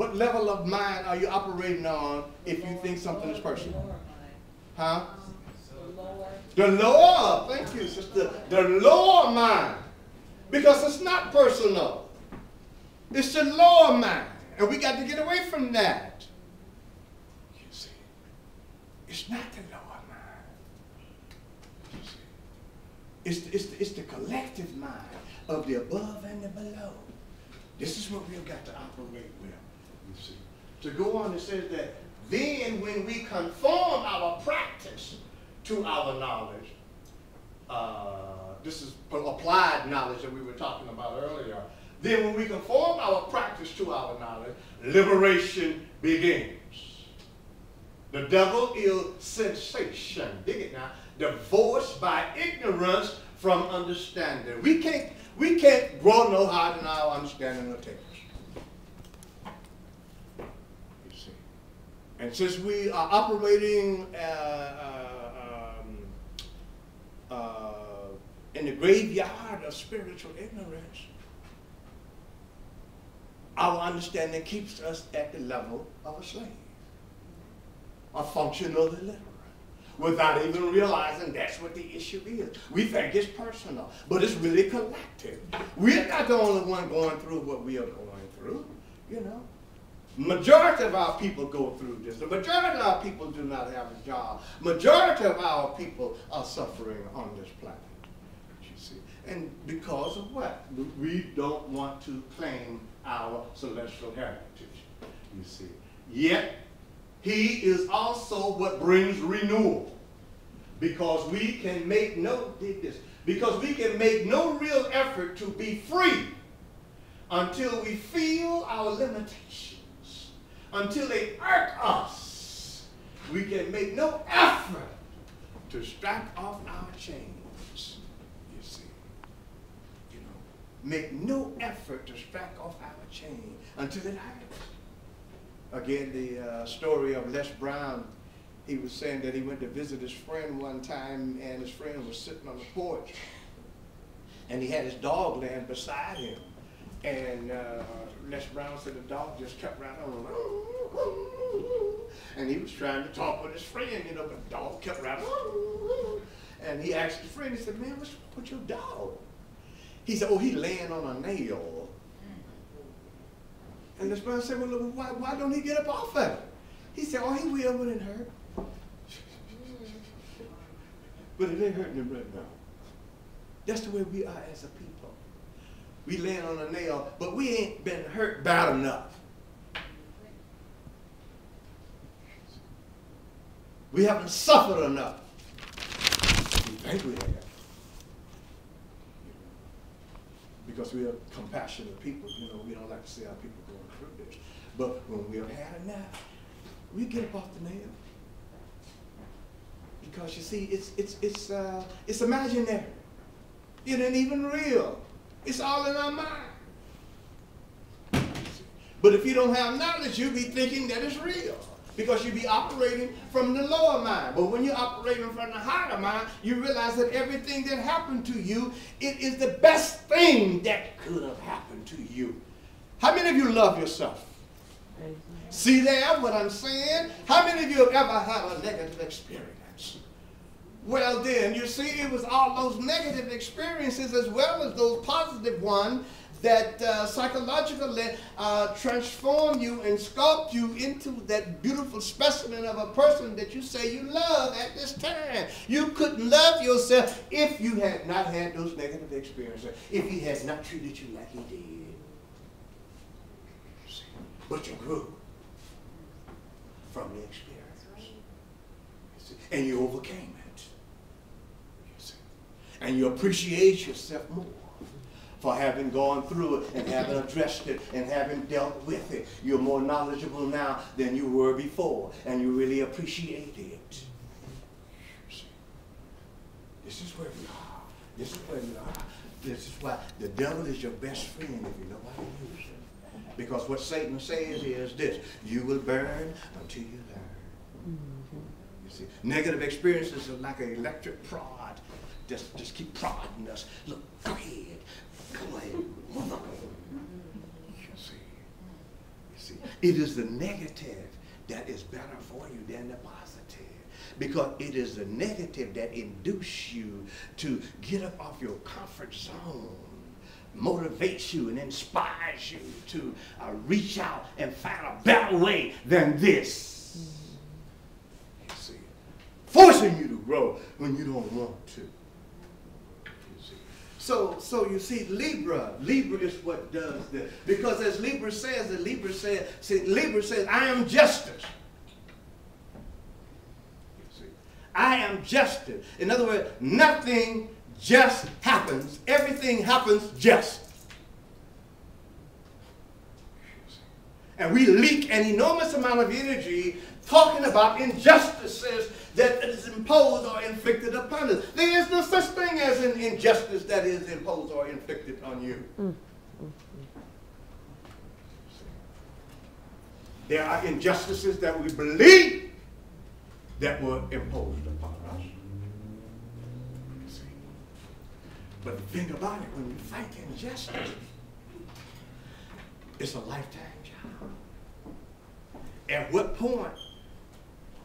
What level of mind are you operating on if you think something is personal? Huh? The lower, thank you, sister. The lower mind. Because it's not personal. It's the lower mind. And we got to get away from that. You see, it's not the lower mind. You see, it's the collective mind of the above and the below. This is what we've got to operate with. You see. To go on, it says that then when we conform our practice to our knowledge, this is applied knowledge that we were talking about earlier. Then when we conform our practice to our knowledge, liberation begins. The devil is sensation, dig it now, divorced by ignorance from understanding. We can't grow no higher than our understanding will take us. You see. And since we are operating in the graveyard of spiritual ignorance, our understanding keeps us at the level of a slave, a functional deliverer, without even realizing that's what the issue is. We think it's personal, but it's really collective. We're not the only one going through what we are going through, you know. Majority of our people go through this. The majority of our people do not have a job. Majority of our people are suffering on this planet. You see. And because of what? We don't want to claim our celestial heritage. You see. Yet, he is also what brings renewal. Because we can make no, dig this, because we can make no real effort to be free until we feel our limitations. Until they irk us, we can make no effort to strike off our chains. You see, you know, make no effort to strike off our chain until it hurts. Again, the story of Les Brown. He was saying that he went to visit his friend one time, and his friend was sitting on the porch, and he had his dog laying beside him. And Les Brown said the dog just kept right on. And he was trying to talk with his friend, you know, but the dog kept right on. And he asked his friend, he said, man, what's wrong with your dog? He said, oh, he's laying on a nail. And Les Brown said, well, why don't he get up off of it? He said, oh, he will when it hurt. But it ain't hurting him right now. That's the way we are as a people. We laying on a nail, but we ain't been hurt bad enough. We haven't suffered enough. We think we have. Because we are compassionate people, you know, we don't like to see our people going through this. But when we have had enough, we get up off the nail. Because you see, it's imaginary. It ain't even real. It's all in our mind. But if you don't have knowledge, you'll be thinking that it's real. Because you'll be operating from the lower mind. But when you're operating from the higher mind, you realize that everything that happened to you, it is the best thing that could have happened to you. How many of you love yourself? See there what I'm saying? How many of you have ever had a negative experience? Well then, you see, it was all those negative experiences as well as those positive ones that psychologically transform you and sculpt you into that beautiful specimen of a person that you say you love at this time. You couldn't love yourself if you had not had those negative experiences, if he had not treated you like he did. But you grew from the experience. And you overcame it. And you appreciate yourself more for having gone through it and having addressed it and having dealt with it. You're more knowledgeable now than you were before, and you really appreciate it. This is where we are. This is where we are. This is why the devil is your best friend if you know how to use it. Because what Satan says is this: you will burn until you learn. You see, negative experiences are like an electric prod. Just keep prodding us. Look, go ahead. Go ahead. Move on. You see. It is the negative that is better for you than the positive. Because it is the negative that induces you to get up off your comfort zone, motivates you and inspires you to reach out and find a better way than this. You see, forcing you to grow when you don't want to. So you see, Libra is what does this. Because as Libra says, Libra says, I am justice. You see, I am justice. In other words, nothing just happens. Everything happens just. And we leak an enormous amount of energy talking about injustices that is imposed or inflicted upon us. There is no such thing as an injustice that is imposed or inflicted on you. There are injustices that we believe that were imposed upon us. But the thing about it, when you fight injustice, it's a lifetime job. At what point,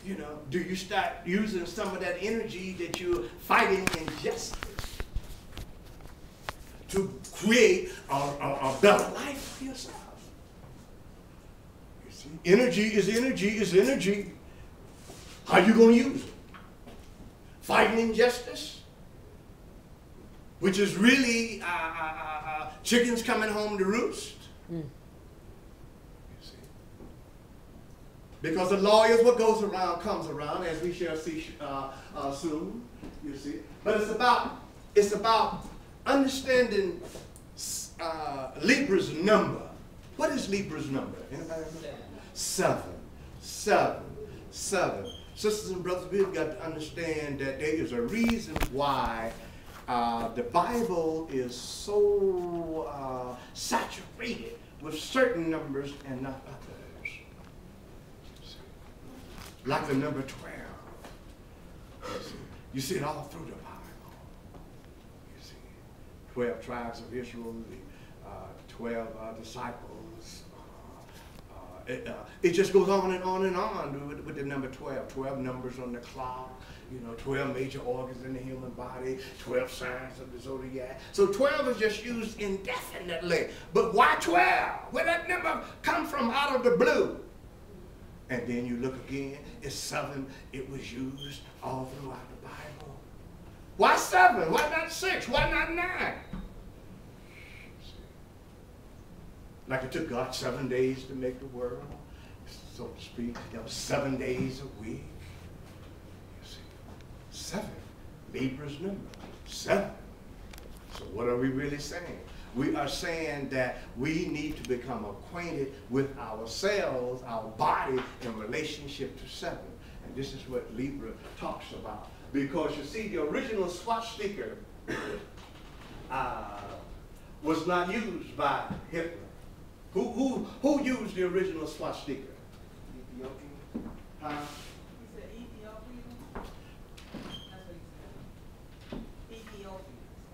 you know, do you start using some of that energy that you're fighting injustice to create a better life for yourself? You see, energy is energy is energy. How you going to use it? Fighting injustice, which is really chickens coming home to roost. Because the law is what goes around comes around, as we shall see soon. You see, but it's about understanding Libra's number. What is Libra's number? Anybody remember? 7. 7. 7. Sisters and brothers, we've got to understand that there is a reason why the Bible is so saturated with certain numbers and not others. Like the number 12. You see it all through the Bible. You see, 12 tribes of Israel, the 12 disciples. It just goes on and on and on with the number 12. 12 numbers on the clock. You know, 12 major organs in the human body, 12 signs of the zodiac. So 12 is just used indefinitely. But why 12? Where that number come from out of the blue? And then you look again, it's 7. It was used all throughout the Bible. Why 7? Why not 6? Why not 9? Like it took God 7 days to make the world, so to speak. There was 7 days a week. You see, 7. Libra's number. 7. So what are we really saying? We are saying that we need to become acquainted with ourselves, our body, in relationship to 7. And this is what Libra talks about. Because you see, the original swastika was not used by Hitler. Who used the original swastika? Ethiopian. Huh? He said Ethiopian. That's what he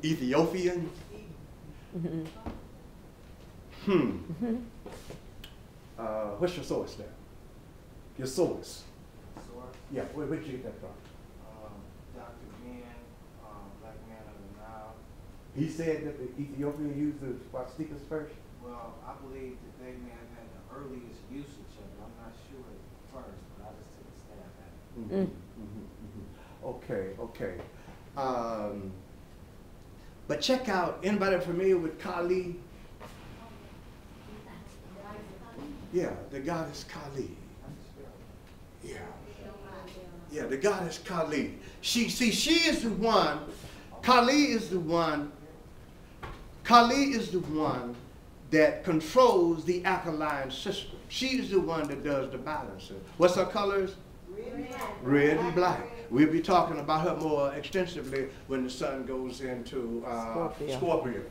said. Ethiopian. Ethiopian? What's your source there? Your source? Source? Yeah, where'd you get that from? Dr. Ben, Black Man of the Nile. He said that the Ethiopian used the swastikas first? Well, I believe that they may have had the earliest usage of it. I'm not sure at first, but I just took a stab at it. Okay. But check out, anybody familiar with Kali? Yeah, the goddess Kali. Yeah. Yeah, the goddess Kali. She is the one, Kali is the one that controls the alkaline system. She's the one that does the balancing. What's her colors? Red and black. We'll be talking about her more extensively when the sun goes into Scorpio.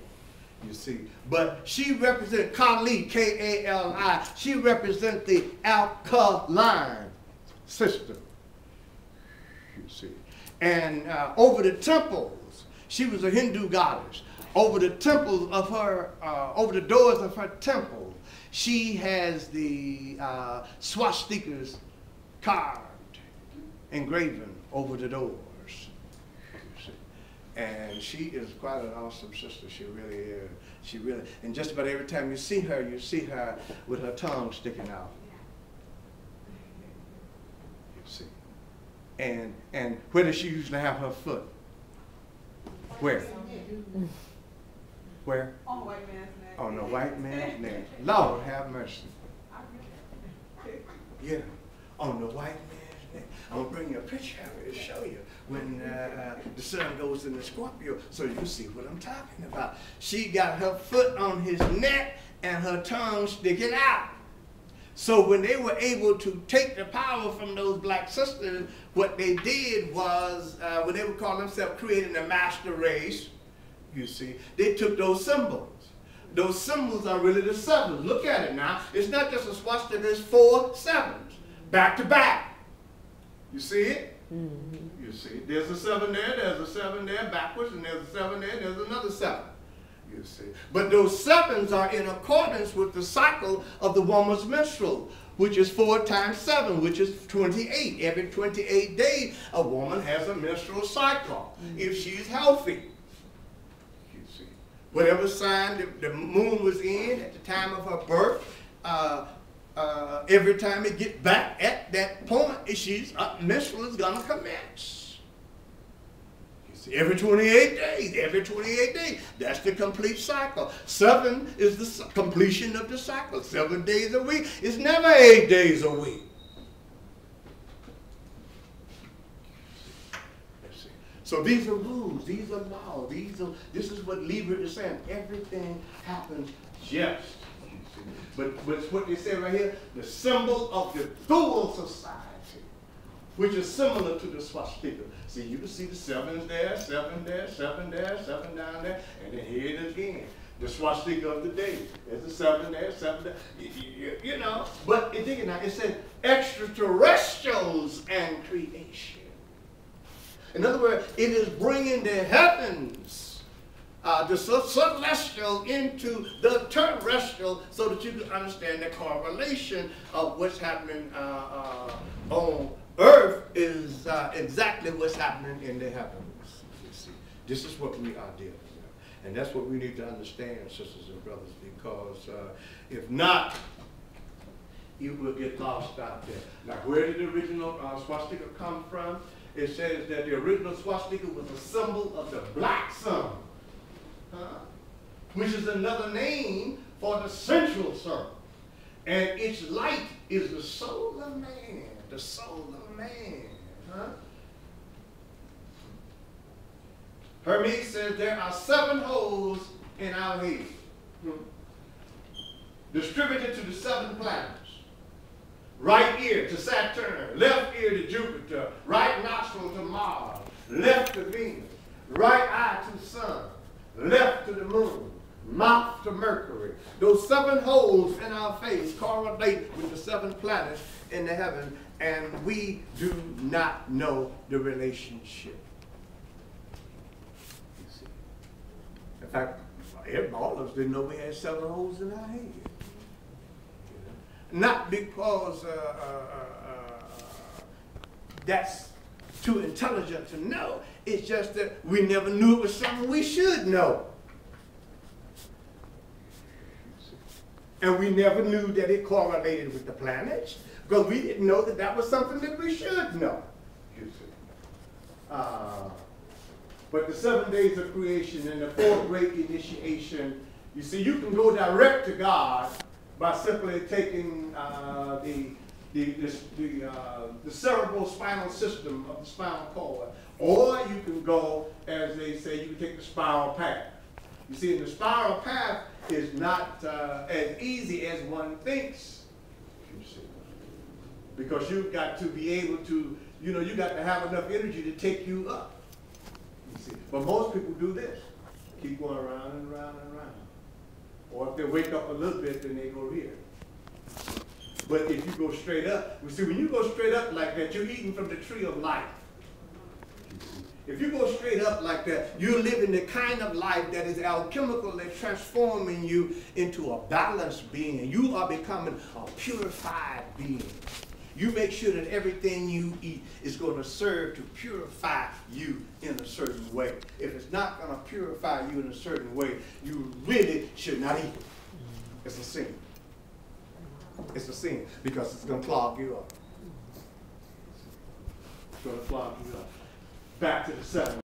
You see. But she represents Kali, K-A-L-I. She represents the alkaline system. You see. And over the temples, she was a Hindu goddess. Over the temples of her, over the doors of her temple, she has the swastikas carved, engraven over the doors. And she is quite an awesome sister. She really is. She really, and just about every time you see her with her tongue sticking out. You see. And where does she usually have her foot? Where? Where? On the white man's neck. On the white man's neck. Lord have mercy. Yeah, on the white man's neck. I'm going to bring you a picture of it to show you when the sun goes into Scorpio so you see what I'm talking about. She got her foot on his neck and her tongue sticking out. So when they were able to take the power from those black sisters, what they did was, when they would call themselves creating a master race, you see, they took those symbols. Those symbols are really the sevens. Look at it now. It's not just a swastika, it's 4 sevens, back to back. You see it? Mm-hmm. You see, there's a 7 there, there's a 7 there backwards, and there's a 7 there, and there's another 7. You see. But those 7s are in accordance with the cycle of the woman's menstrual, which is 4 times 7, which is 28. Every 28 days, a woman has a menstrual cycle, if she's healthy. You see. Whatever sign the moon was in at the time of her birth, every time it gets back at that point, she's menstrual is going to commence. Every 28 days, that's the complete cycle. 7 is the completion of the cycle. 7 days a week. It's never 8 days a week. So these are rules, these are laws, this is what Libra is saying. Everything happens just. But it's what they say right here, the symbol of the dual society, which is similar to the swastika. See, you can see the 7s there, 7 there, 7 there, 7 down there, and then here it is again. The swastika of the day. There's a 7 there, 7 there. You know, but it says extraterrestrials and creation. In other words, it is bringing the heavens, the celestial into the terrestrial so that you can understand the correlation of what's happening on Earth is exactly what's happening in the heavens. You see, this is what we are dealing with. And that's what we need to understand, sisters and brothers, because if not, you will get lost out there. Now, where did the original swastika come from? It says that the original swastika was a symbol of the black sun, which is another name for the central sun. And its light is the soul of man. The soul of man. Hermes says there are 7 holes in our head, distributed to the 7 planets. Right ear to Saturn, left ear to Jupiter, right nostril to Mars, left to Venus, right eye to the sun, left to the moon, mouth to Mercury. Those 7 holes in our face correlate with the 7 planets in the heaven, and we do not know the relationship. You see. In fact, all of us didn't know we had 7 holes in our head. Not because that's too intelligent to know. It's just that we never knew it was something we should know. And we never knew that it correlated with the planets, because we didn't know that that was something that we should know. You see. But the 7 days of creation and the 4 great initiation, you see, you can go direct to God by simply taking the cerebral spinal system of the spinal cord. Or you can go, as they say, you can take the spiral path. You see, the spiral path is not as easy as one thinks, you see. Because you've got to be able to, you know, you got to have enough energy to take you up. You see. But most people do this. Keep going around and around and around. Or if they wake up a little bit, then they go here. But if you go straight up, you see, when you go straight up like that, you're eating from the tree of life. If you go straight up like that, you're living the kind of life that is alchemically transforming you into a balanced being. You are becoming a purified being. You make sure that everything you eat is going to serve to purify you in a certain way. If it's not going to purify you in a certain way, you really should not eat it. It's a sin. It's a sin because it's going to clog you up. It's going to clog you up. Back to the 7.